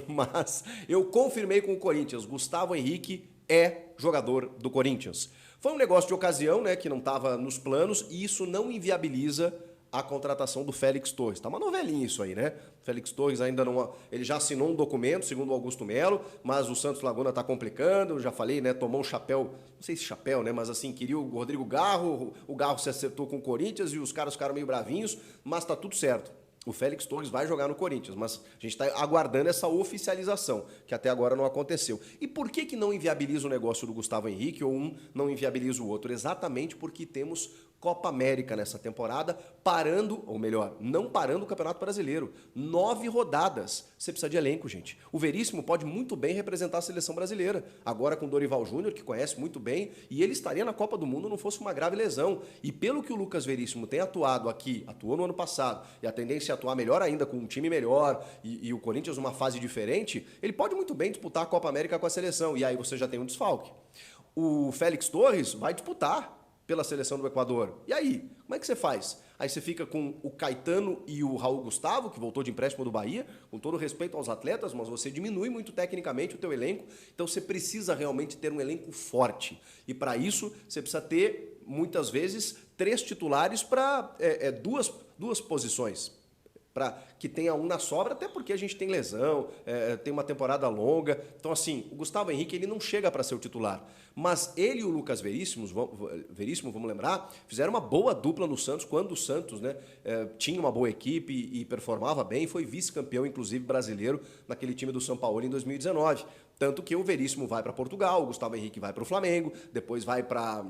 Mas eu confirmei com o Corinthians, Gustavo Henrique é jogador do Corinthians. Foi um negócio de ocasião, né, que não estava nos planos, e isso não inviabiliza a contratação do Félix Torres. Tá uma novelinha isso aí, né? Félix Torres ainda não... Ele já assinou um documento, segundo o Augusto Melo, mas o Santos Laguna tá complicando, eu já falei, né? Tomou um chapéu, não sei se chapéu, né? Mas assim, queria o Rodrigo Garro, o Garro se acertou com o Corinthians e os caras ficaram meio bravinhos, mas tá tudo certo. O Félix Torres vai jogar no Corinthians, mas a gente está aguardando essa oficialização, que até agora não aconteceu. E por que não inviabiliza o negócio do Gustavo Henrique ou um não inviabiliza o outro? Exatamente porque temos Copa América nessa temporada, parando, ou melhor, não parando o Campeonato Brasileiro. 9 rodadas. Você precisa de elenco, gente. O Veríssimo pode muito bem representar a seleção brasileira. Agora com o Dorival Júnior, que conhece muito bem, e ele estaria na Copa do Mundo não fosse uma grave lesão. E pelo que o Lucas Veríssimo tem atuado aqui, atuou no ano passado, e a tendência é atuar melhor ainda, com um time melhor, e o Corinthians numa fase diferente, ele pode muito bem disputar a Copa América com a seleção, e aí você já tem um desfalque. O Félix Torres vai disputar pela seleção do Equador. E aí, como é que você faz? Aí você fica com o Caetano e o Raul Gustavo, que voltou de empréstimo do Bahia, com todo respeito aos atletas, mas você diminui muito tecnicamente o teu elenco, então você precisa realmente ter um elenco forte. E para isso, você precisa ter, muitas vezes, 3 titulares para duas posições. Para que tenha um na sobra, até porque a gente tem lesão, tem uma temporada longa. Então, assim, o Gustavo Henrique ele não chega para ser o titular. Mas ele e o Lucas Veríssimo, vamos lembrar, fizeram uma boa dupla no Santos, quando o Santos, né, tinha uma boa equipe e performava bem, foi vice-campeão, inclusive, brasileiro, naquele time do São Paulo em 2019. Tanto que o Veríssimo vai para Portugal, o Gustavo Henrique vai para o Flamengo, depois vai para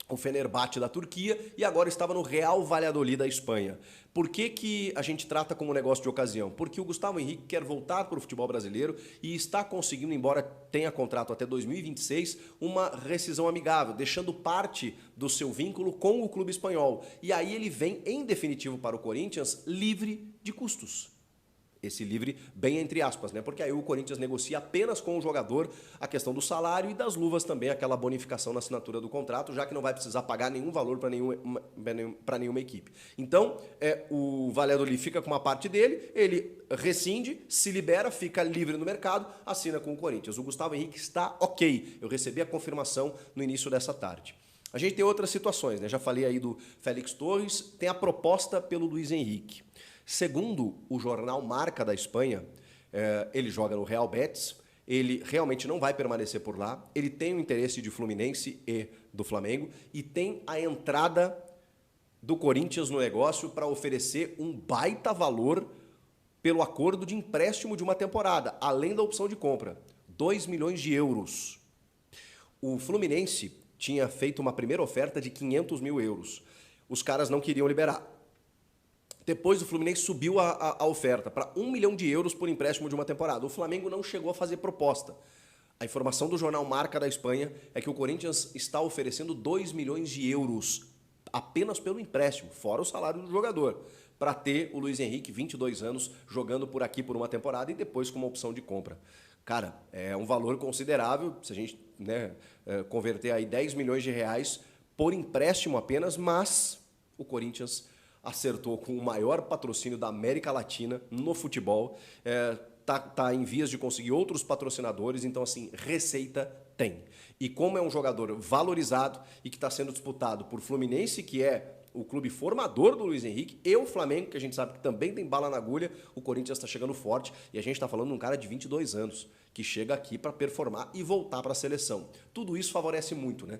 o Fenerbahçe da Turquia e agora estava no Real Valladolid da Espanha. Por que a gente trata como negócio de ocasião? Porque o Gustavo Henrique quer voltar para o futebol brasileiro e está conseguindo, embora tenha contrato até 2026, uma rescisão amigável, deixando parte do seu vínculo com o clube espanhol. E aí ele vem, em definitivo, para o Corinthians livre de custos. Esse livre bem entre aspas, né? Porque aí o Corinthians negocia apenas com o jogador a questão do salário e das luvas também, aquela bonificação na assinatura do contrato, já que não vai precisar pagar nenhum valor para nenhuma equipe. Então, o Valladolid fica com uma parte dele, ele rescinde, se libera, fica livre no mercado, assina com o Corinthians. O Gustavo Henrique está ok. Eu recebi a confirmação no início dessa tarde. A gente tem outras situações, né? Já falei aí do Félix Torres, tem a proposta pelo Luiz Henrique. Segundo o jornal Marca da Espanha, ele joga no Real Betis, ele realmente não vai permanecer por lá, ele tem o interesse de Fluminense e do Flamengo e tem a entrada do Corinthians no negócio para oferecer um baita valor pelo acordo de empréstimo de uma temporada, além da opção de compra, 2 milhões de euros. O Fluminense tinha feito uma primeira oferta de 500 mil euros. Os caras não queriam liberar. Depois o Fluminense subiu a oferta para 1 milhão de euros por empréstimo de uma temporada. O Flamengo não chegou a fazer proposta. A informação do jornal Marca da Espanha é que o Corinthians está oferecendo 2 milhões de euros apenas pelo empréstimo, fora o salário do jogador, para ter o Luiz Henrique, 22 anos, jogando por aqui por uma temporada e depois com uma opção de compra. Cara, é um valor considerável, se a gente converter aí 10 milhões de reais por empréstimo apenas, mas o Corinthians acertou com o maior patrocínio da América Latina no futebol, tá em vias de conseguir outros patrocinadores, então assim, receita tem. E como é um jogador valorizado e que está sendo disputado por Fluminense, que é o clube formador do Luiz Henrique, e o Flamengo, que a gente sabe que também tem bala na agulha, o Corinthians está chegando forte, e a gente está falando de um cara de 22 anos, que chega aqui para performar e voltar para a seleção. Tudo isso favorece muito, né?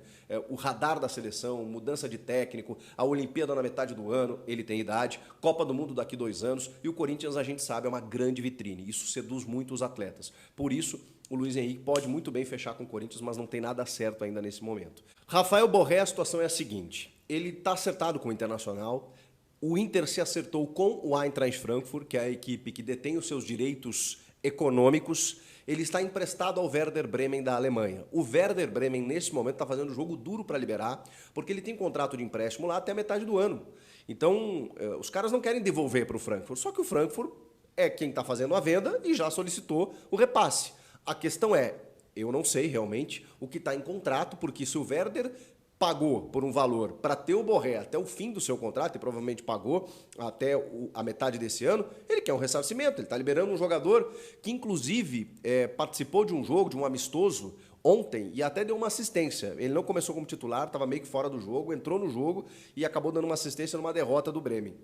O radar da seleção, mudança de técnico, a Olimpíada na metade do ano, ele tem idade, Copa do Mundo daqui 2 anos, e o Corinthians, a gente sabe, é uma grande vitrine. Isso seduz muito os atletas. Por isso, o Luiz Henrique pode muito bem fechar com o Corinthians, mas não tem nada certo ainda nesse momento. Rafael Borré, a situação é a seguinte, ele está acertado com o Internacional, o Inter se acertou com o Eintracht Frankfurt, que é a equipe que detém os seus direitos econômicos, ele está emprestado ao Werder Bremen da Alemanha. O Werder Bremen, nesse momento, está fazendo um jogo duro para liberar, porque ele tem contrato de empréstimo lá até a metade do ano. Então, os caras não querem devolver para o Frankfurt, só que o Frankfurt é quem está fazendo a venda e já solicitou o repasse. A questão é, eu não sei realmente o que está em contrato, porque se o Werder pagou por um valor para ter o Borré até o fim do seu contrato, e provavelmente pagou até a metade desse ano, ele quer um ressarcimento, ele está liberando um jogador que inclusive participou de um jogo, de um amistoso, ontem, e até deu uma assistência. Ele não começou como titular, estava meio que fora do jogo, entrou no jogo e acabou dando uma assistência numa derrota do Bremen.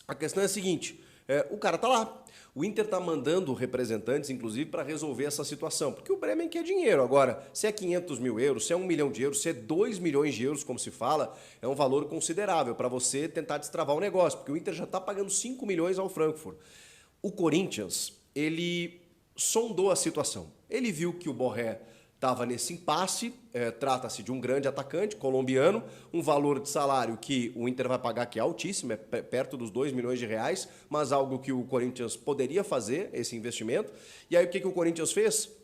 A questão é a seguinte, o cara tá lá. O Inter tá mandando representantes, inclusive, para resolver essa situação, porque o Bremen quer dinheiro. Agora, se é 500 mil euros, se é 1 milhão de euros, se é 2 milhões de euros, como se fala, é um valor considerável para você tentar destravar o negócio, porque o Inter já está pagando 5 milhões ao Frankfurt. O Corinthians, ele sondou a situação. Ele viu que o Borré estava nesse impasse, trata-se de um grande atacante colombiano, um valor de salário que o Inter vai pagar que é altíssimo, é perto dos 2 milhões de reais, mas algo que o Corinthians poderia fazer, esse investimento. E aí o que o Corinthians fez?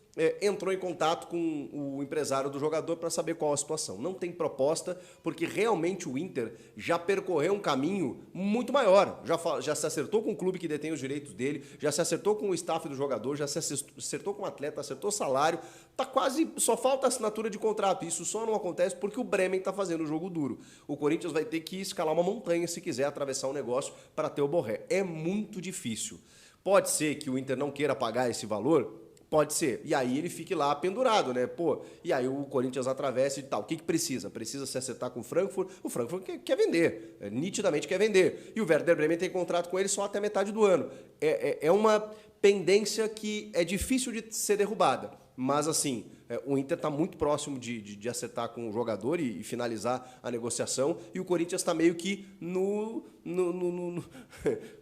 Entrou em contato com o empresário do jogador para saber qual a situação. Não tem proposta, porque realmente o Inter já percorreu um caminho muito maior. Já se acertou com o clube que detém os direitos dele, já se acertou com o staff do jogador, já se acertou com o atleta, acertou salário. Tá quase, só falta a assinatura de contrato. Isso só não acontece porque o Bremen está fazendo o jogo duro. O Corinthians vai ter que escalar uma montanha se quiser atravessar um negócio para ter o Borré. É muito difícil. Pode ser que o Inter não queira pagar esse valor? Pode ser. E aí ele fique lá pendurado, né? Pô, e aí o Corinthians atravessa e tal. O que precisa? Precisa se acertar com o Frankfurt. O Frankfurt quer vender. Nitidamente quer vender. E o Werder Bremen tem contrato com ele só até metade do ano. É uma pendência que é difícil de ser derrubada. Mas, assim, o Inter está muito próximo de acertar com o jogador e finalizar a negociação. E o Corinthians está meio que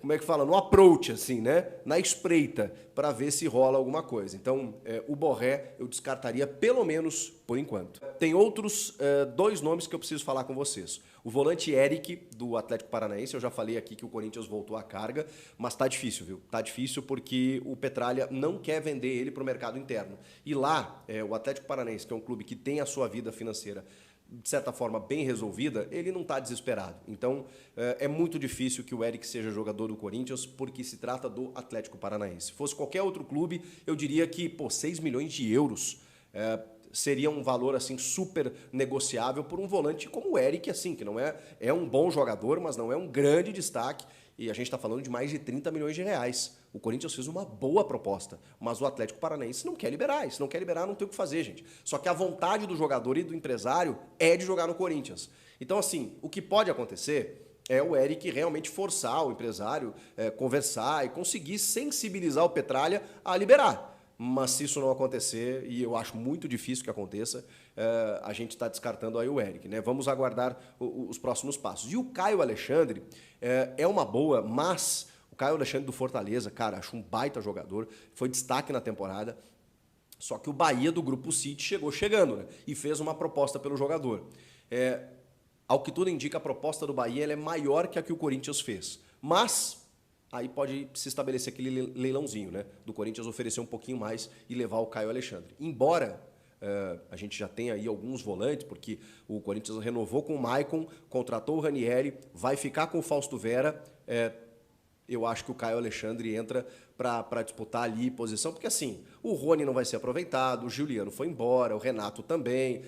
como é que fala? No approach, assim, né? Na espreita, para ver se rola alguma coisa. Então, o Borré eu descartaria pelo menos por enquanto. Tem outros 2 nomes que eu preciso falar com vocês. O volante Eric, do Atlético Paranaense, eu já falei aqui que o Corinthians voltou à carga, mas tá difícil, viu? Tá difícil porque o Petralha não quer vender ele para o mercado interno. E lá, o Atlético Paranaense, que é um clube que tem a sua vida financeira de certa forma, bem resolvida, ele não está desesperado. Então, é muito difícil que o Eric seja jogador do Corinthians, porque se trata do Atlético Paranaense. Se fosse qualquer outro clube, eu diria que, 6 milhões de euros seria um valor assim super negociável por um volante como o Eric, assim, que não é um bom jogador, mas não é um grande destaque. E a gente está falando de mais de 30 milhões de reais. O Corinthians fez uma boa proposta, mas o Atlético Paranaense não quer liberar. E se não quer liberar, não tem o que fazer, gente. Só que a vontade do jogador e do empresário é de jogar no Corinthians. Então, assim, o que pode acontecer é o Eric realmente forçar o empresário, conversar e conseguir sensibilizar o Petralha a liberar. Mas se isso não acontecer, e eu acho muito difícil que aconteça, a gente está descartando aí o Eric, né? Vamos aguardar os próximos passos. E o Caio Alexandre é uma boa, mas o Caio Alexandre do Fortaleza, cara, acho um baita jogador, foi destaque na temporada, só que o Bahia do Grupo City chegou chegando, né? E fez uma proposta pelo jogador. Ao que tudo indica, a proposta do Bahia ela é maior que a que o Corinthians fez, mas aí pode se estabelecer aquele leilãozinho, né? Do Corinthians oferecer um pouquinho mais e levar o Caio Alexandre. Embora a gente já tenha aí alguns volantes, porque o Corinthians renovou com o Maicon, contratou o Ranieri, vai ficar com o Fausto Vera. Eu acho que o Caio Alexandre entra para disputar ali posição, porque assim, o Rony não vai ser aproveitado, o Juliano foi embora, o Renato também.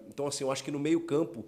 Então, assim, eu acho que no meio-campo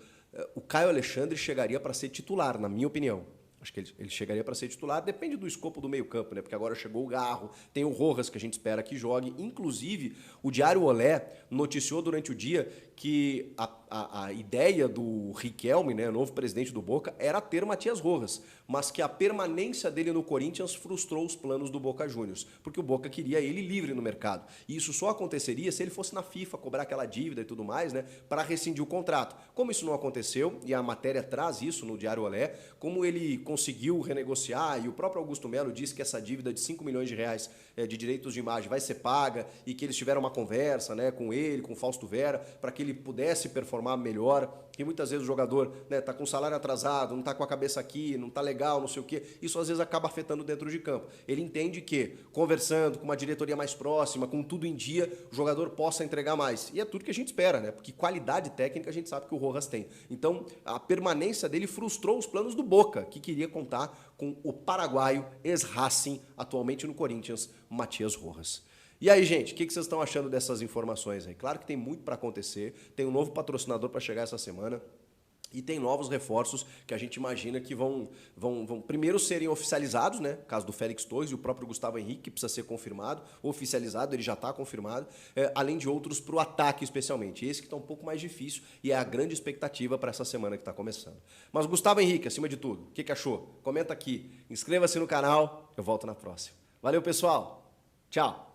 o Caio Alexandre chegaria para ser titular, na minha opinião. Acho que ele chegaria para ser titular, depende do escopo do meio-campo, né? Porque agora chegou o Garro, tem o Rojas, que a gente espera que jogue. Inclusive, o Diário Olé noticiou durante o dia que a ideia do Riquelme, né, novo presidente do Boca, era ter Matias Rojas, mas que a permanência dele no Corinthians frustrou os planos do Boca Juniors, porque o Boca queria ele livre no mercado. E isso só aconteceria se ele fosse na FIFA cobrar aquela dívida e tudo mais, né, para rescindir o contrato. Como isso não aconteceu, e a matéria traz isso no Diário Olé, como ele conseguiu renegociar, e o próprio Augusto Melo disse que essa dívida de 5 milhões de reais de direitos de imagem vai ser paga, e que eles tiveram uma conversa, né, com ele, com o Fausto Vera, para que ele pudesse performar melhor, que muitas vezes o jogador, né, tá com o salário atrasado, não tá com a cabeça aqui, não tá legal, não sei o quê, isso às vezes acaba afetando dentro de campo. Ele entende que, conversando com uma diretoria mais próxima, com tudo em dia, o jogador possa entregar mais. E é tudo que a gente espera, né, porque qualidade técnica a gente sabe que o Rojas tem. Então, a permanência dele frustrou os planos do Boca, que queria contar com o paraguaio ex-Racing, atualmente no Corinthians, Matias Rojas. E aí, gente, o que vocês estão achando dessas informações aí? Claro que tem muito para acontecer, tem um novo patrocinador para chegar essa semana. E tem novos reforços que a gente imagina que vão primeiro serem oficializados, né? Caso do Félix Torres e o próprio Gustavo Henrique, que precisa ser confirmado, oficializado, ele já está confirmado, além de outros para o ataque especialmente. Esse que está um pouco mais difícil e é a grande expectativa para essa semana que está começando. Mas Gustavo Henrique, acima de tudo, o que achou? Comenta aqui, inscreva-se no canal, eu volto na próxima. Valeu, pessoal. Tchau.